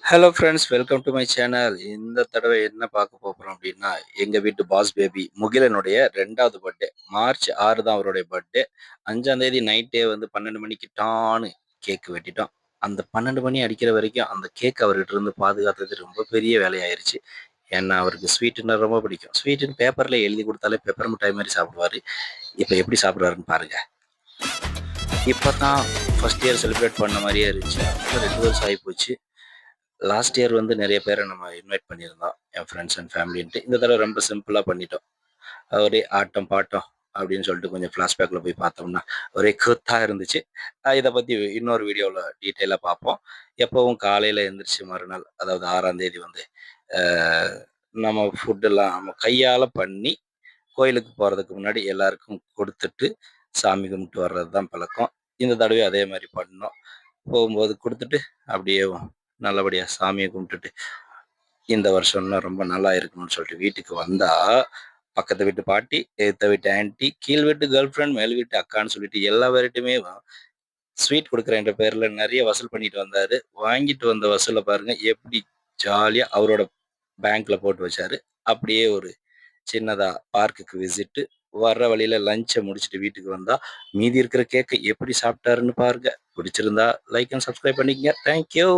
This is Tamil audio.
Hello friends, welcome to my channel. இந்த தடவை என்ன பார்க்க போகிறோம் அப்படின்னா, எங்கள் வீட்டு பாஸ் பேபி முகிலனுடைய 2வது பர்த்டே. மார்ச் 6 தான் அவருடைய பர்த்டே. 5ஆம் தேதி நைட்டே வந்து 12 மணிக்கு டான்னு கேக் வெட்டிட்டோம். அந்த 12 மணி அடிக்கிற வரைக்கும் அந்த கேக் அவர்கிட்ட இருந்து பாதுகாத்தது ரொம்ப பெரிய வேலையாயிருச்சு. ஏன்னா அவருக்கு ஸ்வீட்டுன்னா ரொம்ப பிடிக்கும். ஸ்வீட்டுன்னு பேப்பரில் எழுதி கொடுத்தாலே பெப்பர் மிட்டாய் மாதிரி சாப்பிடுவாரு. இப்போ எப்படி சாப்பிட்றாருன்னு பாருங்க. இப்போ தான் ஃபர்ஸ்ட் இயர் செலிப்ரேட் பண்ண மாதிரியே இருந்துச்சு. அதுக்குள்ள 2 வருஷம் ஆகிப்போச்சு. லாஸ்ட் இயர் வந்து நிறைய பேரை நம்ம இன்வைட் பண்ணியிருந்தோம், என் ஃப்ரெண்ட்ஸ் அண்ட் ஃபேமிலின்ட்டு. இந்த தடவை ரொம்ப சிம்பிளாக பண்ணிட்டோம். ஒரே ஆட்டம் பாட்டம் அப்படின்னு சொல்லிட்டு கொஞ்சம் ஃப்ளாஷ்பேக்கில் போய் பார்த்தோம்னா ஒரே கூத்தாக இருந்துச்சு. இதை பற்றி இன்னொரு வீடியோவில் டீட்டெயிலாக பார்ப்போம். எப்போவும் காலையில் எழுந்திரிச்சு மறுநாள், அதாவது 6ஆம் தேதி வந்து அஹ், நம்ம ஃபுட்டெல்லாம் நம்ம கையால் பண்ணி கோயிலுக்கு போகிறதுக்கு முன்னாடி எல்லாருக்கும் கொடுத்துட்டு சாமி கும்பிட்டு வர்றது தான் பழக்கம். இந்த தடவை அதே மாதிரி பண்ணோம். போகும்போது கொடுத்துட்டு அப்படியே நல்லபடியாக சாமியை கும்பிட்டுட்டு இந்த வருஷம் இன்னும் ரொம்ப நல்லா இருக்கணும்னு சொல்லிட்டு வீட்டுக்கு வந்தா, பக்கத்து வீட்டு பாட்டி, எதிர்த்த வீட்டு ஆன்ட்டி, கீழ் வீட்டு கேர்ள் ஃப்ரெண்ட், மேல் வீட்டு அக்கான்னு சொல்லிட்டு எல்லா பேர்கிட்டயுமே ஸ்வீட் கொடுக்குறேன்ற பேர்ல நிறைய வசூல் பண்ணிட்டு வந்தாரு. வாங்கிட்டு வந்த வசூலை பாருங்க எப்படி ஜாலியா அவரோட பேங்க்ல போட்டு வச்சாரு. அப்படியே ஒரு சின்னதா பார்க்குக்கு விசிட்டு. வர்ற வழியில லஞ்சை முடிச்சுட்டு வீட்டுக்கு வந்தா, மீதி இருக்கிற கேக்கை எப்படி சாப்பிட்டாருன்னு பாருங்க. பிடிச்சிருந்தா லைக் அண்ட் சப்ஸ்கிரைப் பண்ணிக்கங்க. தேங்க்யூ.